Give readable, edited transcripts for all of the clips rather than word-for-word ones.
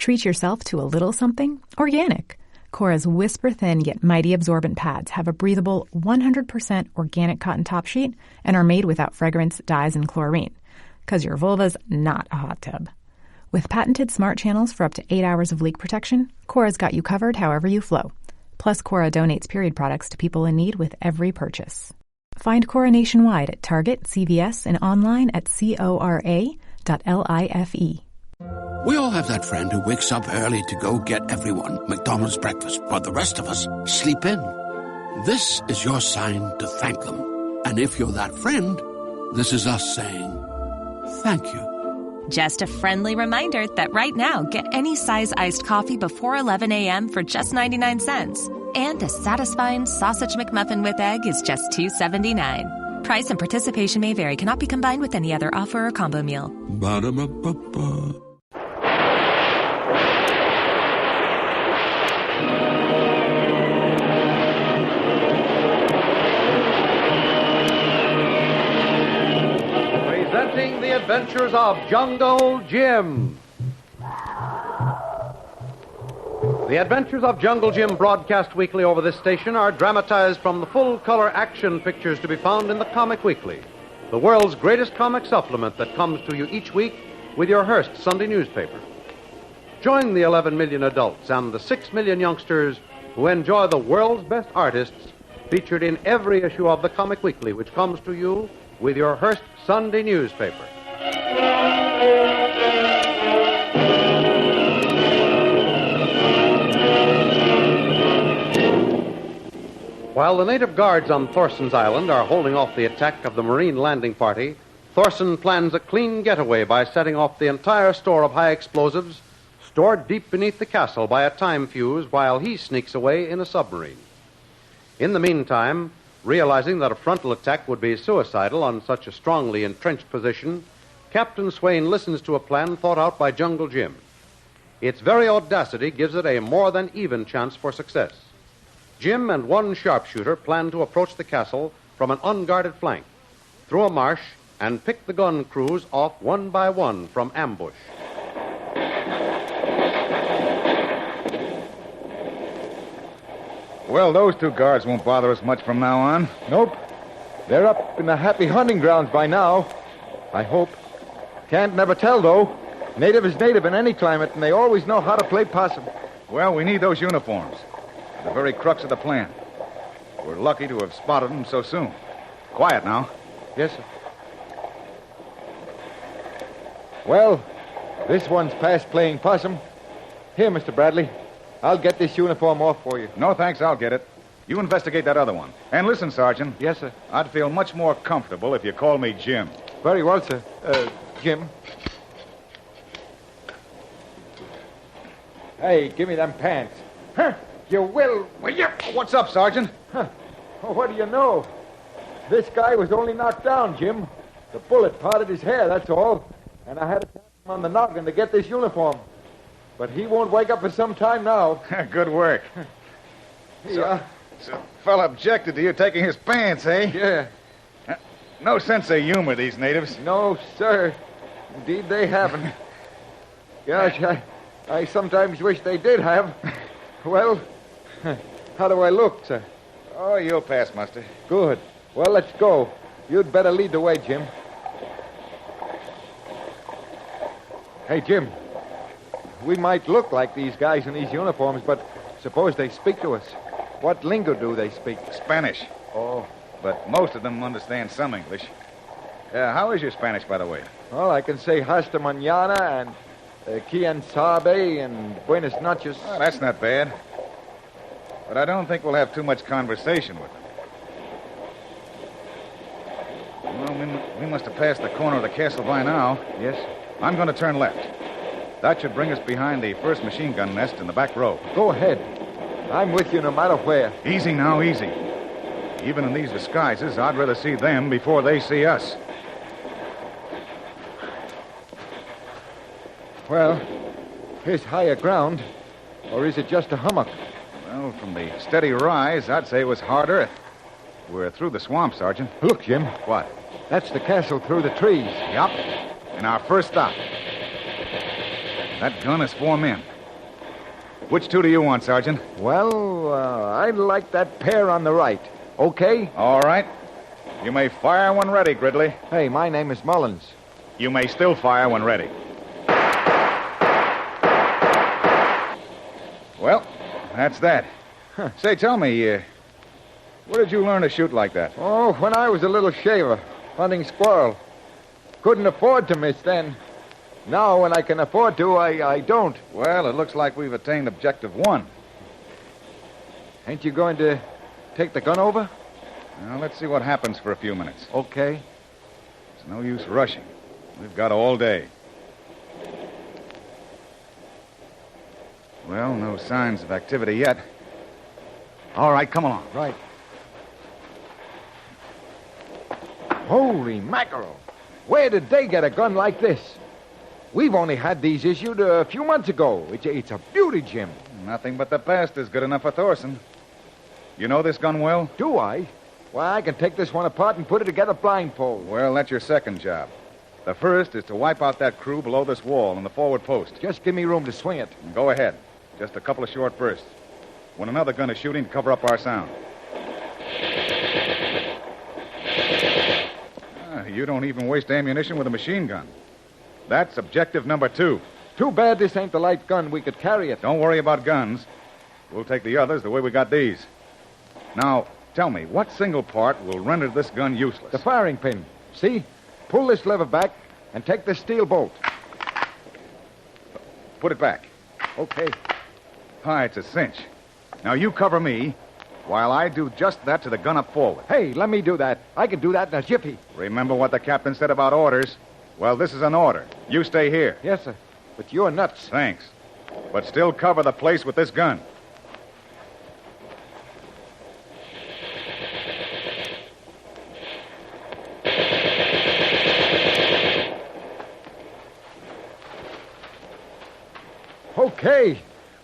Treat yourself to a little something organic. Cora's whisper-thin yet mighty absorbent pads have a breathable 100% organic cotton top sheet and are made without fragrance, dyes, and chlorine. 'Cause your vulva's not a hot tub. With patented smart channels for up to 8 hours of leak protection, Cora's got you covered however you flow. Plus, Cora donates period products to people in need with every purchase. Find Cora nationwide at Target, CVS, and online at cora.life. We all have that friend who wakes up early to go get everyone McDonald's breakfast, while the rest of us sleep in. This is your sign to thank them. And if you're that friend, this is us saying thank you. Just a friendly reminder that right now, get any size iced coffee before 11 a.m. for just 99 cents. And a satisfying sausage McMuffin with egg is just $2.79. Price and participation may vary. Cannot be combined with any other offer or combo meal. Ba-da-ba-ba-ba. Presenting the adventures of Jungle Jim. The Adventures of Jungle Jim, broadcast weekly over this station, are dramatized from the full-color action pictures to be found in the Comic Weekly, the world's greatest comic supplement that comes to you each week with your Hearst Sunday newspaper. Join the 11 million adults and the 6 million youngsters who enjoy the world's best artists featured in every issue of the Comic Weekly, which comes to you with your Hearst Sunday newspaper. While the native guards on Thorson's Island are holding off the attack of the Marine landing party, Thorson plans a clean getaway by setting off the entire store of high explosives stored deep beneath the castle by a time fuse while he sneaks away in a submarine. In the meantime, realizing that a frontal attack would be suicidal on such a strongly entrenched position, Captain Swain listens to a plan thought out by Jungle Jim. Its very audacity gives it a more than even chance for success. Jim and one sharpshooter plan to approach the castle from an unguarded flank, through a marsh, and pick the gun crews off one by one from ambush. Well, those two guards won't bother us much from now on. Nope. They're up in the happy hunting grounds by now. I hope. Can't never tell, though. Native is native in any climate, and they always know how to play possum. Well, we need those uniforms. The very crux of the plan. We're lucky to have spotted them so soon. Quiet now. Yes, sir. Well, this one's past playing possum. Here, Mr. Bradley. I'll get this uniform off for you. No, thanks. I'll get it. You investigate that other one. And listen, Sergeant. Yes, sir. I'd feel much more comfortable if you called me Jim. Very well, sir. Jim. Hey, give me them pants. Huh? You will you? What's up, Sergeant? Huh. Well, what do you know? This guy was only knocked down, Jim. The bullet parted his hair, that's all. And I had to tap him on the noggin to get this uniform. But he won't wake up for some time now. Good work. Yeah. So fella objected to you taking his pants, eh? Yeah. No sense of humor, these natives. No, sir. Indeed, they haven't. Gosh, I sometimes wish they did have. Well, how do I look, sir? Oh, you'll pass, Muster. Good. Well, let's go. You'd better lead the way, Jim. Hey, Jim. We might look like these guys in these uniforms, but suppose they speak to us. What lingo do they speak? Spanish. Oh. But most of them understand some English. How is your Spanish, by the way? Well, I can say hasta mañana and quien sabe and buenas noches. Well, that's not bad. But I don't think we'll have too much conversation with them. Well, we must have passed the corner of the castle by now. Yes. I'm going to turn left. That should bring us behind the first machine gun nest in the back row. Go ahead. I'm with you no matter where. Easy now, easy. Even in these disguises, I'd rather see them before they see us. Well, here's higher ground. Or is it just a hummock? Well, from the steady rise, I'd say it was hard earth. We're through the swamp, Sergeant. Look, Jim. What? That's the castle through the trees. Yup. And our first stop. That gun is 4 men. Which two do you want, Sergeant? Well, I'd like that pair on the right. Okay? All right. You may fire when ready, Gridley. Hey, my name is Mullins. You may still fire when ready. Well, that's that. Say, tell me, where did you learn to shoot like that? Oh, when I was a little shaver, hunting squirrel. Couldn't afford to miss then. Now, when I can afford to, I don't. Well, it looks like we've attained objective 1. Ain't you going to take the gun over? Well, let's see what happens for a few minutes. Okay. It's no use rushing. We've got all day. Well, no signs of activity yet. All right, come along. Right. Holy mackerel. Where did they get a gun like this? We've only had these issued a few months ago. It's a beauty, Jim. Nothing but the past is good enough for Thorson. You know this gun well? Do I? Well, I can take this one apart and put it together blindfold. Well, that's your second job. The first is to wipe out that crew below this wall on the forward post. Just give me room to swing it. Go ahead. Just a couple of short bursts. When another gun is shooting, cover up our sound. You don't even waste ammunition with a machine gun. That's objective number 2. Too bad this ain't the light gun. We could carry it. Don't worry about guns. We'll take the others the way we got these. Now, tell me, what single part will render this gun useless? The firing pin. See? Pull this lever back and take the steel bolt. Put it back. Okay. It's a cinch. Now, you cover me while I do just that to the gun up forward. Hey, let me do that. I can do that in a jiffy. Remember what the captain said about orders? Well, this is an order. You stay here. Yes, sir. But you're nuts. Thanks. But still cover the place with this gun.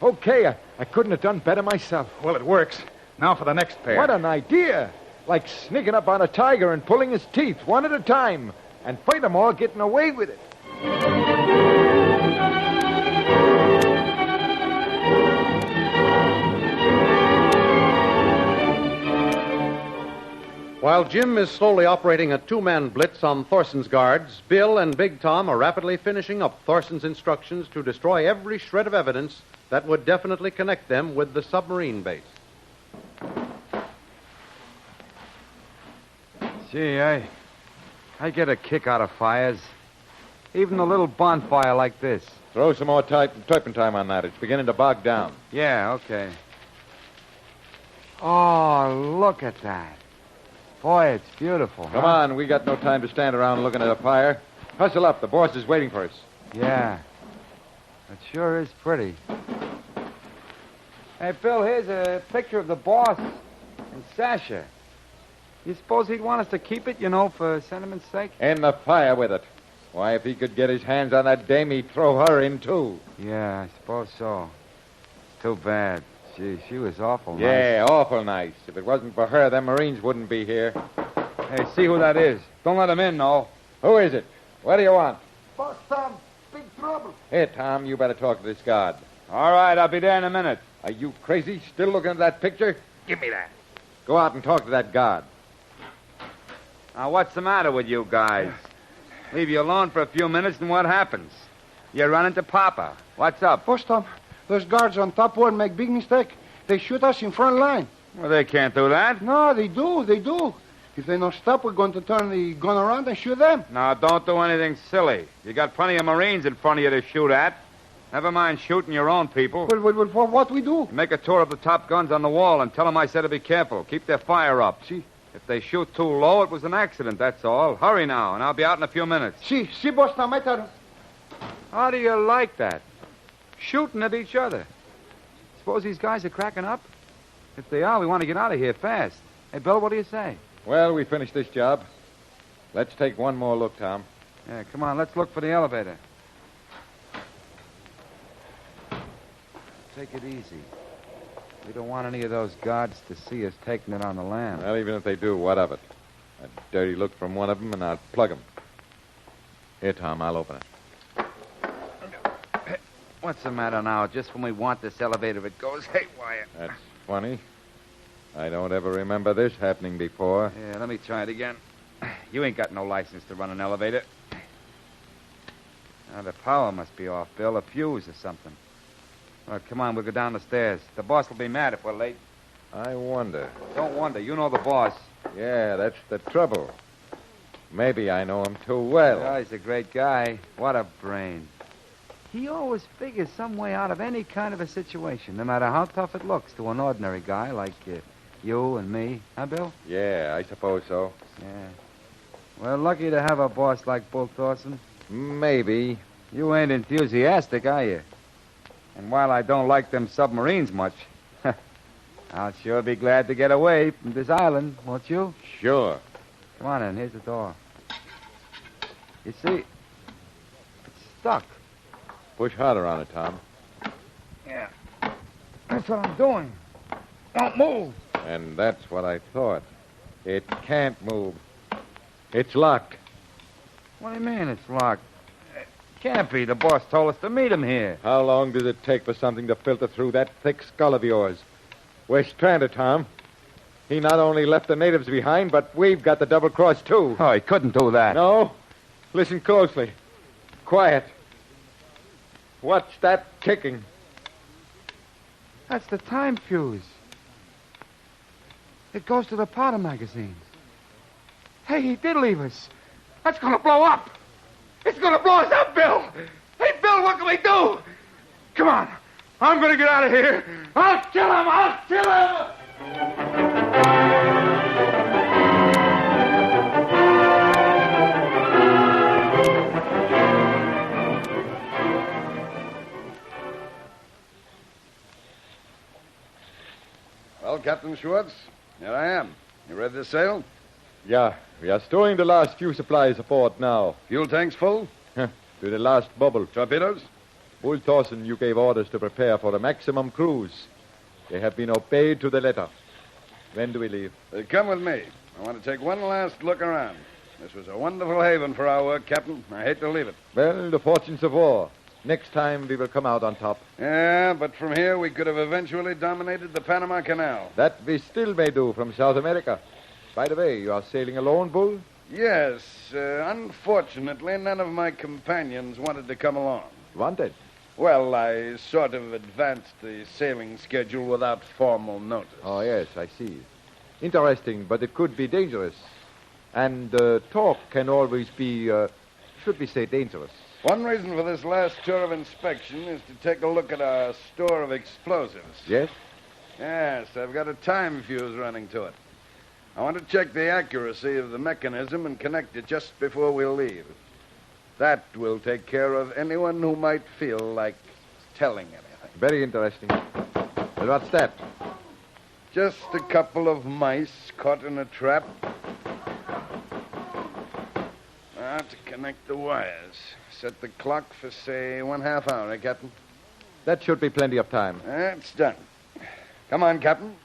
Okay. I couldn't have done better myself. Well, it works. Now for the next pair. What an idea. Like sneaking up on a tiger and pulling his teeth one at a time. And fight them all getting away with it. While Jim is slowly operating a two-man blitz on Thorson's guards, Bill and Big Tom are rapidly finishing up Thorson's instructions to destroy every shred of evidence that would definitely connect them with the submarine base. Gee, I get a kick out of fires. Even a little bonfire like this. Throw some more turpentine on that. It's beginning to bog down. Yeah, okay. Oh, look at that. Boy, it's beautiful. Come on, we got no time to stand around looking at a fire. Hustle up. The boss is waiting for us. Yeah. It sure is pretty. Hey, Bill, here's a picture of the boss and Sasha. You suppose he'd want us to keep it, for sentiment's sake? In the fire with it. Why, if he could get his hands on that dame, he'd throw her in, too. Yeah, I suppose so. It's too bad. Gee, she was awful nice. Yeah, awful nice. If it wasn't for her, them Marines wouldn't be here. Hey, see who that is. Don't let him in, no. Who is it? What do you want? Boss Tom, big trouble. Here, Tom, you better talk to this guard. All right, I'll be there in a minute. Are you crazy? Still looking at that picture? Give me that. Go out and talk to that guard. Now, what's the matter with you guys? Leave you alone for a few minutes, and what happens? You run into Papa. What's up? Boss Tom, those guards on top one make big mistake. They shoot us in front line. Well, they can't do that. No, they do. If they don't stop, we're going to turn the gun around and shoot them. Now, don't do anything silly. You got plenty of Marines in front of you to shoot at. Never mind shooting your own people. But what we do? Make a tour of the top guns on the wall and tell them I said to be careful. Keep their fire up. See? If they shoot too low, it was an accident, that's all. Hurry now, and I'll be out in a few minutes. See, Boss Tom, I tell you. How do you like that? Shooting at each other. Suppose these guys are cracking up? If they are, we want to get out of here fast. Hey, Bill, what do you say? Well, we finished this job. Let's take one more look, Tom. Yeah, come on, let's look for the elevator. Take it easy. We don't want any of those guards to see us taking it on the land. Well, even if they do, what of it? A dirty look from one of them, and I'll plug them. Here, Tom, I'll open it. What's the matter now? Just when we want this elevator, it goes haywire. That's funny. I don't ever remember this happening before. Yeah, let me try it again. You ain't got no license to run an elevator. Now, the power must be off, Bill. A fuse or something. All right, come on, we'll go down the stairs. The boss will be mad if we're late. I wonder. Don't wonder. You know the boss. Yeah, that's the trouble. Maybe I know him too well. Oh, he's a great guy. What a brain. He always figures some way out of any kind of a situation, no matter how tough it looks to an ordinary guy like you and me. Huh, Bill? Yeah, I suppose so. Yeah. Well, lucky to have a boss like Bull Thorson. Maybe. You ain't enthusiastic, are you? And while I don't like them submarines much, I'll sure be glad to get away from this island, won't you? Sure. Come on in. Here's the door. You see, it's stuck. Push harder on it, Tom. Yeah. That's what I'm doing. Don't move. And that's what I thought. It can't move. It's locked. What do you mean it's locked? It can't be. The boss told us to meet him here. How long does it take for something to filter through that thick skull of yours? We're stranded, Tom. He not only left the natives behind, but we've got the double cross, too. Oh, he couldn't do that. No. Listen closely. Quiet. What's that ticking? That's the time fuse. It goes to the powder magazines. Hey, he did leave us. That's going to blow up. It's going to blow us up, Bill. Hey, Bill, what can we do? Come on. I'm going to get out of here. I'll kill him. I'll kill him. Well, Captain Schwartz, here I am. You ready to sail? Yeah, we are storing the last few supplies aboard now. Fuel tanks full? To the last bubble. Torpedoes? Bull Thorson, you gave orders to prepare for a maximum cruise. They have been obeyed to the letter. When do we leave? Come with me. I want to take one last look around. This was a wonderful haven for our work, Captain. I hate to leave it. Well, the fortunes of war. Next time we will come out on top. Yeah, but from here we could have eventually dominated the Panama Canal. That we still may do from South America. By the way, you are sailing alone, Bull? Yes. Unfortunately, none of my companions wanted to come along. Wanted? Well, I sort of advanced the sailing schedule without formal notice. Oh, yes, I see. Interesting, but it could be dangerous. And talk can always be, should we say, dangerous. One reason for this last tour of inspection is to take a look at our store of explosives. Yes? Yes, I've got a time fuse running to it. I want to check the accuracy of the mechanism and connect it just before we leave. That will take care of anyone who might feel like telling anything. Very interesting. Well, what's that? Just a couple of mice caught in a trap. Now, to connect the wires. Set the clock for, say, 1/2 hour, Captain? That should be plenty of time. It's done. Come on, Captain.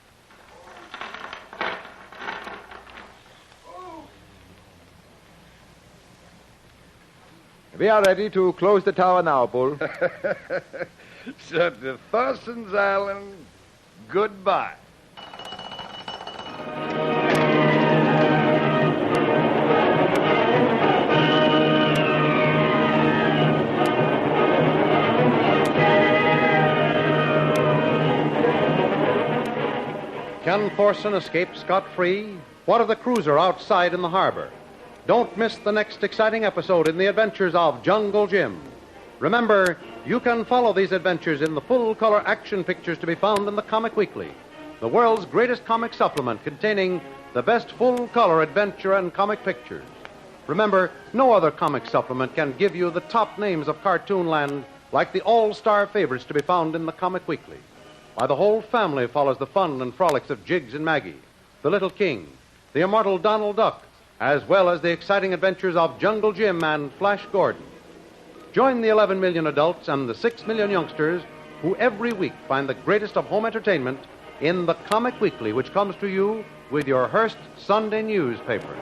We are ready to close the tower now, Bull. So to Thorson's Island, goodbye. Can Thorson escape scot-free? What of the cruiser outside in the harbor? Don't miss the next exciting episode in the adventures of Jungle Jim. Remember, you can follow these adventures in the full-color action pictures to be found in the Comic Weekly, the world's greatest comic supplement containing the best full-color adventure and comic pictures. Remember, no other comic supplement can give you the top names of cartoonland like the all-star favorites to be found in the Comic Weekly. Why, the whole family follows the fun and frolics of Jiggs and Maggie, the Little King, the immortal Donald Duck, as well as the exciting adventures of Jungle Jim and Flash Gordon. Join the 11 million adults and the 6 million youngsters who every week find the greatest of home entertainment in the Comic Weekly, which comes to you with your Hearst Sunday newspaper.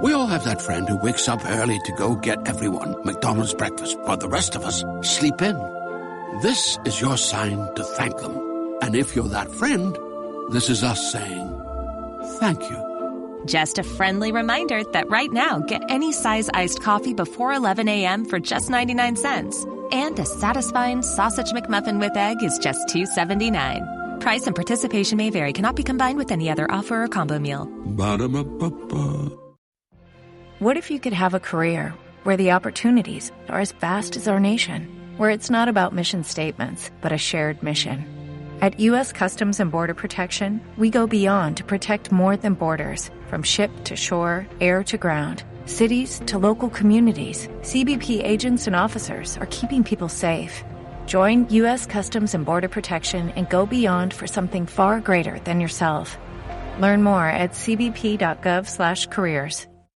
We all have that friend who wakes up early to go get everyone McDonald's breakfast, while the rest of us sleep in. This is your sign to thank them. And if you're that friend, this is us saying thank you. Just a friendly reminder that right now, get any size iced coffee before 11 a.m. for just 99 cents. And a satisfying sausage McMuffin with egg is just $2.79. Price and participation may vary. Cannot be combined with any other offer or combo meal. Ba-da-ba-ba-ba. What if you could have a career where the opportunities are as vast as our nation, where it's not about mission statements, but a shared mission? At U.S. Customs and Border Protection, we go beyond to protect more than borders. From ship to shore, air to ground, cities to local communities, CBP agents and officers are keeping people safe. Join U.S. Customs and Border Protection and go beyond for something far greater than yourself. Learn more at cbp.gov/careers.